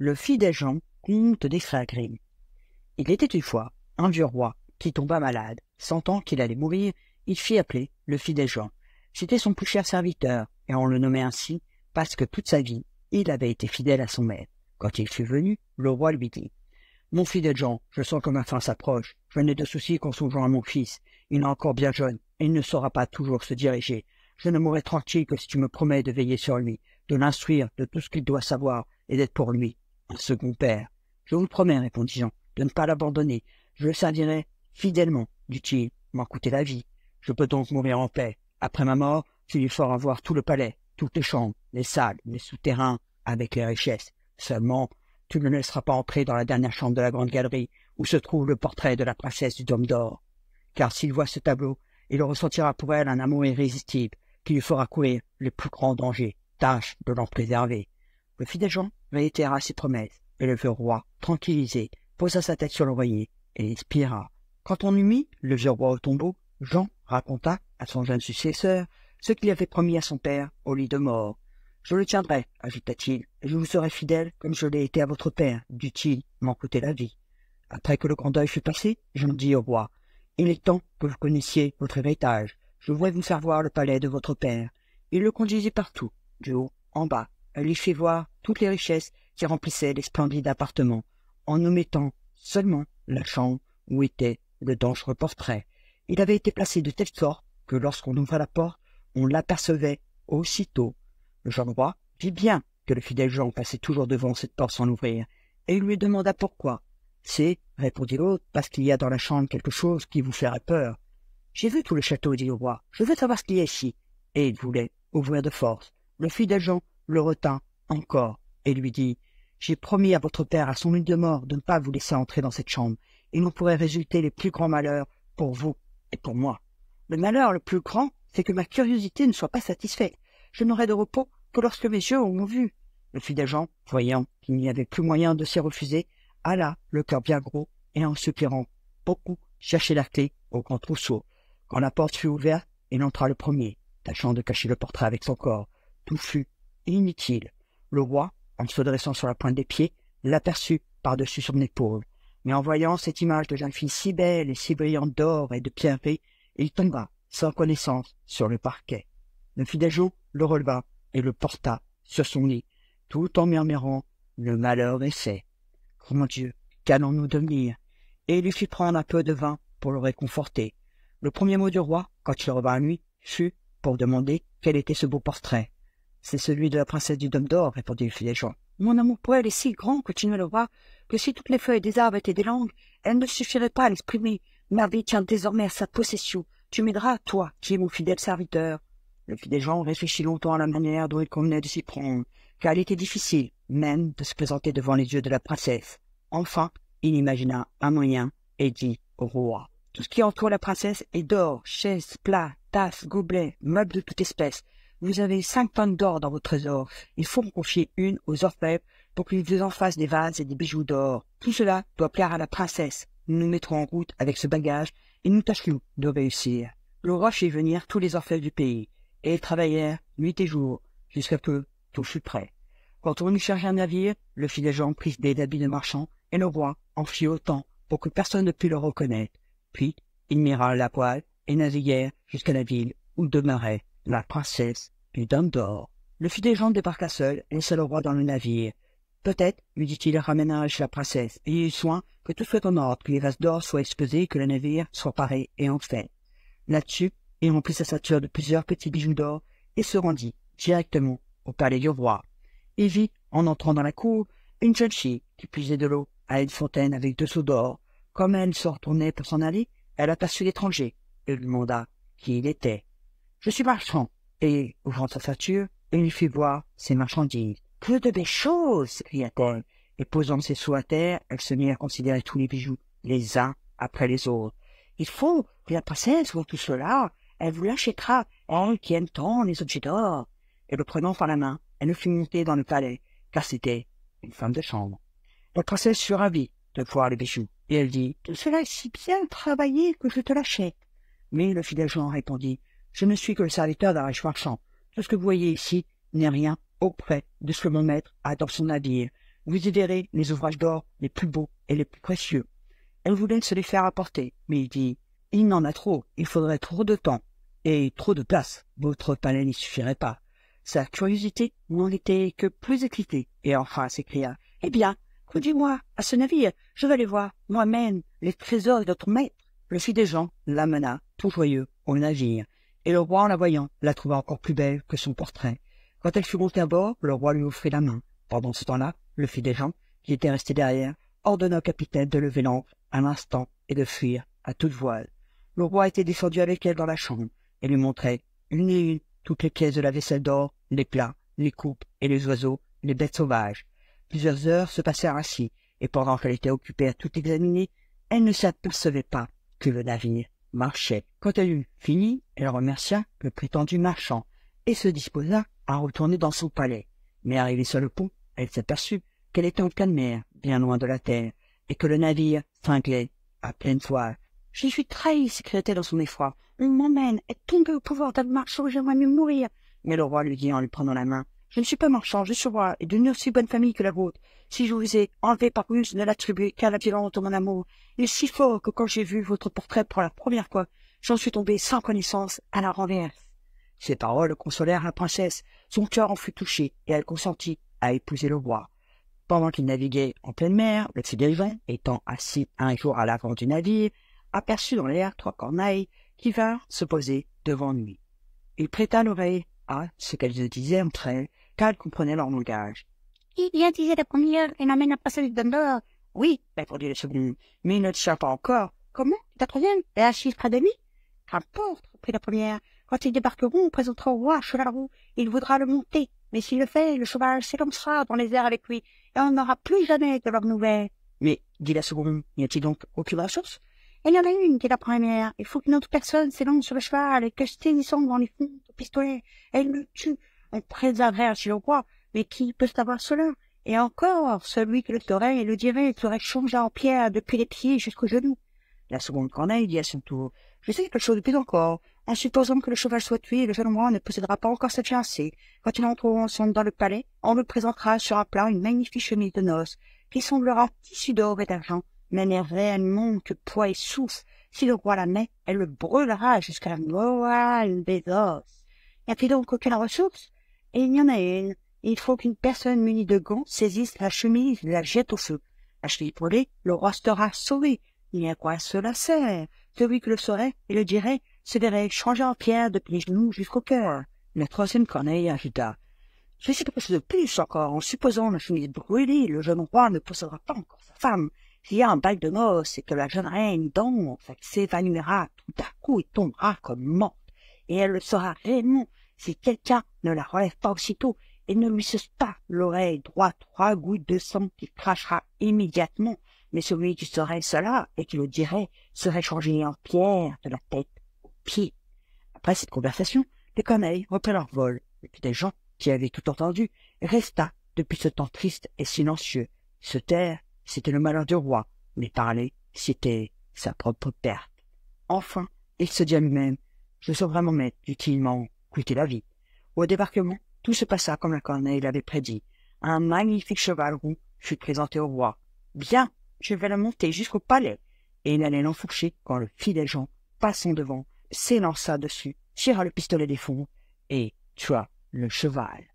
Le fidèle Jean, conte des frères Grimm. Il était une fois un vieux roi qui tomba malade. Sentant qu'il allait mourir, il fit appeler le fidèle Jean. C'était son plus cher serviteur, et on le nommait ainsi parce que toute sa vie, il avait été fidèle à son maître. Quand il fut venu, le roi lui dit « Mon fidèle Jean, je sens que ma fin s'approche. Je n'ai de soucis qu'en songeant à mon fils. Il est encore bien jeune, et il ne saura pas toujours se diriger. Je ne mourrai tranquille que si tu me promets de veiller sur lui, de l'instruire de tout ce qu'il doit savoir, et d'être pour lui un second père. »« Je vous le promets, répondit Jean, de ne pas l'abandonner. Je le servirai fidèlement, dit-il, m'en coûter la vie. Je peux donc mourir en paix. Après ma mort, tu lui feras voir tout le palais, toutes les chambres, les salles, les souterrains, avec les richesses. Seulement, tu ne le laisseras pas entrer dans la dernière chambre de la grande galerie, où se trouve le portrait de la princesse du Dôme d'Or. Car s'il voit ce tableau, il ressentira pour elle un amour irrésistible, qui lui fera courir les plus grands dangers. Tâche de l'en préserver. » Le fidèle Jean réitéra ses promesses, et le vieux roi, tranquillisé, posa sa tête sur l'oreiller et expira. Quand on eut mis le vieux roi au tombeau, Jean raconta à son jeune successeur ce qu'il avait promis à son père au lit de mort. « Je le tiendrai, ajouta-t-il, et je vous serai fidèle comme je l'ai été à votre père, dut-il m'en coûter la vie. » Après que le grand deuil fut passé, Jean dit au roi « Il est temps que vous connaissiez votre héritage. Je voudrais vous faire voir le palais de votre père. » Il le conduisit partout, du haut en bas. Elle lui fit voir toutes les richesses qui remplissaient les splendides appartements, en omettant seulement la chambre où était le dangereux portrait. Il avait été placé de telle sorte que lorsqu'on ouvrait la porte, on l'apercevait aussitôt. Le jeune roi vit bien que le fidèle Jean passait toujours devant cette porte sans l'ouvrir, et il lui demanda pourquoi. « C'est, répondit l'autre, parce qu'il y a dans la chambre quelque chose qui vous ferait peur. »« J'ai vu tout le château, dit le roi, je veux savoir ce qu'il y a ici. » Et il voulait ouvrir de force. Le fidèle Jean le retint encore et lui dit « J'ai promis à votre père à son lit de mort de ne pas vous laisser entrer dans cette chambre. Il en pourrait résulter les plus grands malheurs pour vous et pour moi. Le malheur le plus grand, c'est que ma curiosité ne soit pas satisfaite. Je n'aurai de repos que lorsque mes yeux auront vu. » Le fidèle Jean, voyant qu'il n'y avait plus moyen de s'y refuser, alla le cœur bien gros et en soupirant beaucoup chercher la clé au grand trousseau. Quand la porte fut ouverte, il entra le premier, tâchant de cacher le portrait avec son corps. Tout fut inutile. Le roi, en se dressant sur la pointe des pieds, l'aperçut par-dessus son épaule. Mais en voyant cette image de jeune fille si belle et si brillante d'or et de pierreries, il tomba, sans connaissance, sur le parquet. Le fidèle Jean le releva et le porta sur son lit, tout en murmurant « Le malheur est fait. Grand Dieu, qu'allons-nous devenir ?» Et il lui fit prendre un peu de vin pour le réconforter. Le premier mot du roi, quand il revint à lui, fut pour demander quel était ce beau portrait. « C'est celui de la princesse du Dôme d'Or, répondit le fidèle Jean. Mon amour pour elle est si grand, continua le roi, que si toutes les feuilles des arbres étaient des langues, elles ne suffiraient pas à l'exprimer. Ma vie tient désormais à sa possession. Tu m'aideras, toi, qui es mon fidèle serviteur. » Le fidèle Jean réfléchit longtemps à la manière dont il convenait de s'y prendre, car il était difficile, même, de se présenter devant les yeux de la princesse. Enfin, il imagina un moyen et dit au roi « Tout ce qui entoure la princesse est d'or, chaises, plats, tasses, gobelets, meubles de toute espèce. Vous avez 5 tonnes d'or dans vos trésors. Il faut en confier une aux orfèvres pour qu'ils vous en fassent des vases et des bijoux d'or. Tout cela doit plaire à la princesse. Nous nous mettrons en route avec ce bagage et nous tâcherons de réussir. » Le roi fit venir tous les orfèvres du pays, et ils travaillèrent nuit et jour, jusqu'à que tout fut prêt. Quand on eut chargé un navire, le fidèle Jean prit des habits de marchand, et le roi en fit autant pour que personne ne pût le reconnaître. Puis, ils mirent la voile et naviguèrent jusqu'à la ville où demeurait la princesse du Dôme d'Or. Le fidèle Jean débarqua seul et laissa le roi dans le navire. « Peut-être, lui dit-il, ramènerai chez la princesse, et il eut soin que tout soit en ordre, que les vases d'or soient exposés, que le navire soit paré et en fait. » Là-dessus, il remplit sa ceinture de plusieurs petits bijoux d'or et se rendit directement au palais du roi. Il vit, en entrant dans la cour, une jeune fille qui puisait de l'eau à une fontaine avec 2 seaux d'or. Comme elle se retournait pour s'en aller, elle aperçut l'étranger et lui demanda qui il était. « Je suis marchand. » Et, ouvrant sa ceinture, il lui fit voir ses marchandises. « Que de belles choses !» s'écria-t-elle, et posant ses sous à terre, elle se mit à considérer tous les bijoux, les uns après les autres. « Il faut que la princesse voie tout cela, elle vous l'achètera, elle qui aime tant les objets d'or. » Et le prenant par la main, elle le fit monter dans le palais, car c'était une femme de chambre. La princesse fut ravie de voir les bijoux, et elle dit « Tout cela est si bien travaillé que je te l'achète. » Mais le fidèle Jean répondit « Je ne suis que le serviteur d'un riche marchand. Tout ce que vous voyez ici n'est rien auprès de ce que mon maître a dans son navire. Vous y verrez les ouvrages d'or les plus beaux et les plus précieux. » Elle voulait se les faire apporter, mais il dit « Il n'en a trop, il faudrait trop de temps et trop de place. Votre palais n'y suffirait pas. » Sa curiosité n'en était que plus excitée, et enfin s'écria « Eh bien, conduis-moi à ce navire, je vais aller voir moi-même les trésors de notre maître. » Le fils des gens l'amena, tout joyeux, au navire, et le roi, en la voyant, la trouva encore plus belle que son portrait. Quand elle fut montée à bord, le roi lui offrit la main. Pendant ce temps-là, le fils des gens, qui était resté derrière, ordonna au capitaine de lever l'ancre un instant et de fuir à toute voile. Le roi était descendu avec elle dans la chambre et lui montrait une et une toutes les pièces de la vaisselle d'or, les plats, les coupes et les oiseaux, les bêtes sauvages. Plusieurs heures se passèrent ainsi, et pendant qu'elle était occupée à tout examiner, elle ne s'apercevait pas que le navire marchait. Quand elle eut fini, elle remercia le prétendu marchand et se disposa à retourner dans son palais. Mais arrivée sur le pont, elle s'aperçut qu'elle était en pleine mer, bien loin de la terre, et que le navire cinglait à pleine voile. « Je suis trahi !» s'écria-t-elle dans son effroi. « On m'emmène, est tombé au pouvoir d'un marchand, j'aimerais mieux mourir. » Mais le roi lui dit en lui prenant la main, « Je ne suis pas marchand, je suis roi, et d'une aussi bonne famille que la vôtre. Si je vous ai enlevé par ruse, ne l'attribuez qu'à la violence de mon amour. Il est si fort que quand j'ai vu votre portrait pour la première fois, j'en suis tombé sans connaissance à la renverse. » Ces paroles consolèrent la princesse. Son cœur en fut touché, et elle consentit à épouser le roi. Pendant qu'il naviguait en pleine mer, le fils des gens, étant assis un jour à l'avant du navire, aperçut dans l'air 3 corneilles qui vinrent se poser devant lui. Il prêta l'oreille à ce qu'elles se disaient entre elles, car elle comprenait leur langage. « Qui bien disait la première et m'amène à passer le d'or. »« Oui, répondit le second, mais il ne tient pas encore. »« Comment? La troisième est assise près de lui. »« Qu'importe, reprit la première. Quand ils débarqueront, on présentera au roi un cheval roux. Il voudra le monter, mais s'il le fait, le cheval s'élancera dans les airs avec lui, et on n'aura plus jamais de leurs nouvelles. »« Mais, dit la seconde, n'y a-t-il donc aucune ressource? » « Il y en a une, dit la première. Il faut qu'une autre personne s'élance sur le cheval et que saisissant dans les fonds au pistolet, elle le tue. On préserverait ainsi le roi, mais qui peut savoir cela? Et encore, celui qui le saurait et le dirait serait changé en pierre depuis les pieds jusqu'aux genoux. » La seconde corneille dit à son tour, « Je sais quelque chose de plus encore. En supposant que le cheval soit tué, le jeune roi ne possédera pas encore cette fiancée. Quand ils entreront ensemble dans le palais, on lui présentera sur un plat une magnifique chemise de noces, qui semblera tissu d'or et d'argent, mais n'est réellement que poids et souffle. Si le roi la met, elle le brûlera jusqu'à la moelle des os. Y a-t-il donc aucune ressource? Et il y en a une. Il faut qu'une personne munie de gants saisisse la chemise et la jette au feu. La cheville brûlée, le roi sera sauvé. Mais à quoi cela sert? Celui qui le saurait et le dirait se verrait changé en pierre depuis les genoux jusqu'au cœur. La troisième corneille ajouta, « Je sais quelque chose de plus encore. En supposant la chemise brûlée, le jeune roi ne possédera pas encore sa femme. S'il y a un bal de noces et que la jeune reine danse, elle s'évanouira tout à coup et tombera comme morte. Et elle le saura réellement si quelqu'un ne la relève pas aussitôt et ne lui suce pas l'oreille droite 3 gouttes de sang qui crachera immédiatement. Mais celui qui saurait cela et qui le dirait serait changé en pierre de la tête aux pieds. » Après cette conversation, les corneilles reprirent leur vol, et puis des gens qui avaient tout entendu resta depuis ce temps triste et silencieux. Se taire, c'était le malheur du roi, mais parler, c'était sa propre perte. Enfin, il se dit à lui-même, « Je sauverai mon maître, dit-il, m'en coûter la vie. » Au débarquement, tout se passa comme la corneille l'avait prédit. Un magnifique cheval roux fut présenté au roi. « Bien, je vais le monter jusqu'au palais. » Et il allait l'enfourcher quand le fidèle Jean, passant devant, s'élança dessus, tira le pistolet des fonds et tua le cheval.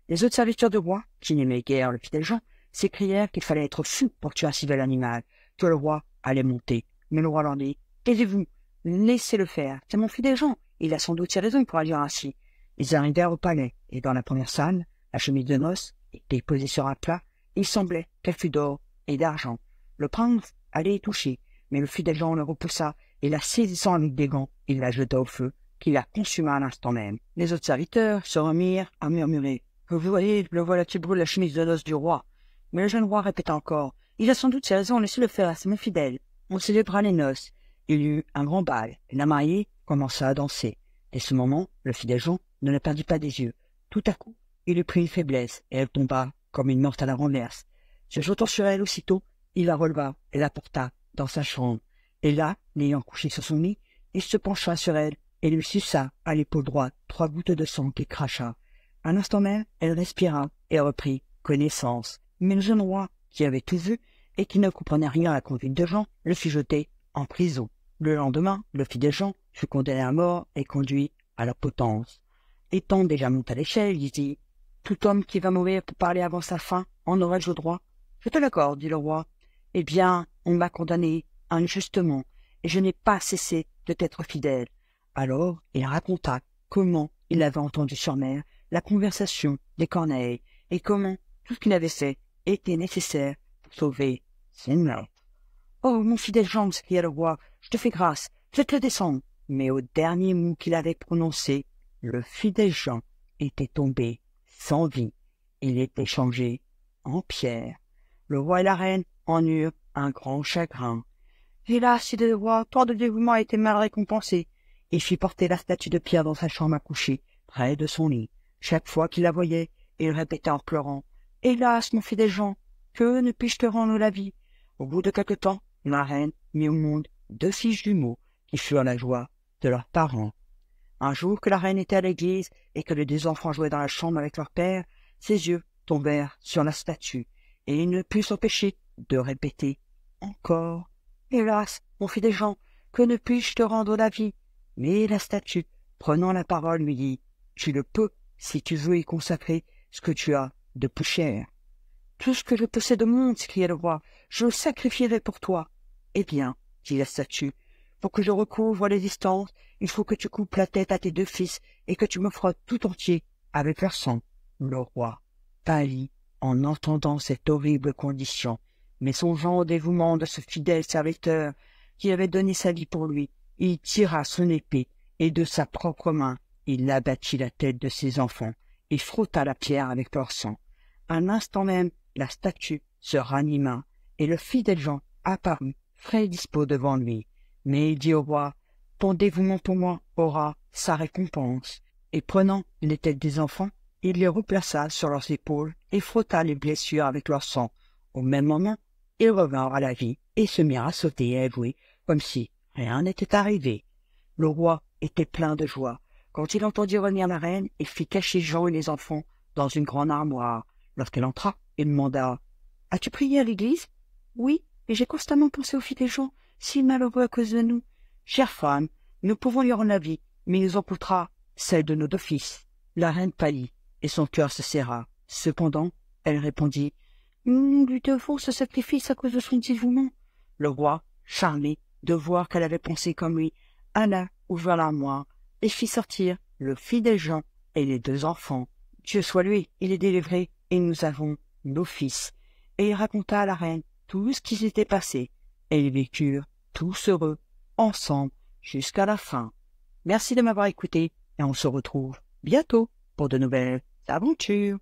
Les autres serviteurs du roi, qui n'aimaient guère le fidèle Jean, s'écrièrent qu'il fallait être fou pour tuer un si bel animal, que le roi allait monter. Mais le roi leur dit, « Taisez-vous, laissez-le faire, c'est mon fidèle Jean, il a sans doute ses raisons pour agir ainsi. » Ils arrivèrent au palais, et dans la première salle, la chemise de noces était posée sur un plat, il semblait qu'elle fût d'or et d'argent. Le prince allait y toucher, mais le fidèle Jean le repoussa, et la saisissant avec des gants, il la jeta au feu, qui la consuma à l'instant même. Les autres serviteurs se remirent à murmurer, « Vous voyez, le voilà qui brûle la chemise de noces du roi. » Mais le jeune roi répéta encore, « Il a sans doute ses raisons, laissez-le faire, c'est mon fidèle. » On célébra les noces. Il y eut un grand bal, et la mariée commença à danser. Dès ce moment, le fidèle Jean ne la perdit pas des yeux. Tout à coup, il eut pris une faiblesse, et elle tomba comme une morte à la renverse. Se jetant sur elle aussitôt, il la releva et la porta dans sa chambre. Et là, l'ayant couchée sur son lit, il se pencha sur elle et lui suça à l'épaule droite 3 gouttes de sang qui cracha. Un instant même, elle respira et reprit connaissance. Mais le jeune roi, qui avait tout vu et qui ne comprenait rien à la conduite de Jean, le fit jeter en prison. Le lendemain, le fidèle Jean fut condamné à mort et conduit à la potence. Étant déjà monté à l'échelle, il dit « Tout homme qui va mourir pour parler avant sa fin en aurait-je le droit ?»« Je te l'accorde, dit le roi. »« Eh bien, on m'a condamné injustement, et je n'ai pas cessé de t'être fidèle. » Alors, il raconta comment il avait entendu sur mer la conversation des corneilles, et comment tout ce qu'il avait fait était nécessaire pour sauver son maître. « Oh, mon fidèle Jean, s'écria le roi, je te fais grâce, faites-le descendre. » Mais au dernier mot qu'il avait prononcé, le fidèle Jean était tombé sans vie. Il était changé en pierre. Le roi et la reine en eurent un grand chagrin. Hélas, dit le roi, tant de dévouement a été mal récompensé. Il fit porter la statue de pierre dans sa chambre à coucher, près de son lit. Chaque fois qu'il la voyait, il répétait en pleurant « Hélas, mon fidèle Jean, que ne puis-je te rendre la vie ?» Au bout de quelque temps, la reine mit au monde 2 fils jumeaux qui furent la joie de leurs parents. Un jour que la reine était à l'église et que les 2 enfants jouaient dans la chambre avec leur père, ses yeux tombèrent sur la statue et il ne put s'empêcher de répéter encore « Hélas, mon fidèle Jean, que ne puis-je te rendre la vie ?» Mais la statue, prenant la parole, lui dit « Tu le peux si tu veux y consacrer ce que tu as de plus cher. »« Tout ce que je possède au monde, s'écria le roi, je le sacrifierai pour toi. »« Eh bien, dit la statue, pour que je recouvre les distances, il faut que tu coupes la tête à tes 2 fils et que tu me frottes tout entier avec leur sang. » Le roi pâlit en entendant cette horrible condition, mais songeant au dévouement de ce fidèle serviteur qui avait donné sa vie pour lui, il tira son épée et de sa propre main, il abattit la tête de ses enfants et frotta la pierre avec leur sang. À l'instant même, la statue se ranima et le fidèle Jean apparut, frais et dispos devant lui. Mais il dit au roi, « Ton dévouement pour moi aura sa récompense. » Et prenant les têtes des enfants, il les replaça sur leurs épaules et frotta les blessures avec leur sang. Au même moment, ils revinrent à la vie et se mirent à sauter et à jouer comme si rien n'était arrivé. Le roi était plein de joie. Quand il entendit revenir la reine, il fit cacher Jean et les enfants dans une grande armoire. Lorsqu'elle entra, il demanda « As-tu prié à l'église ?»« Oui, et j'ai constamment pensé au fidèle Jean, si malheureux à cause de nous. »« Chère femme, nous pouvons lui rendre la vie, mais il nous en coûtera celle de nos 2 fils. » La reine pâlit, et son cœur se serra. Cependant, elle répondit « Nous lui devons ce sacrifice à cause de son dévouement. » Le roi, charmé de voir qu'elle avait pensé comme lui, alla ouvrir l'armoire et fit sortir le fidèle Jean et les 2 enfants. Dieu soit loué, il est délivré, et nous avons nos fils. Et il raconta à la reine tout ce qui s'était passé, et ils vécurent tous heureux, ensemble, jusqu'à la fin. Merci de m'avoir écouté, et on se retrouve bientôt pour de nouvelles aventures.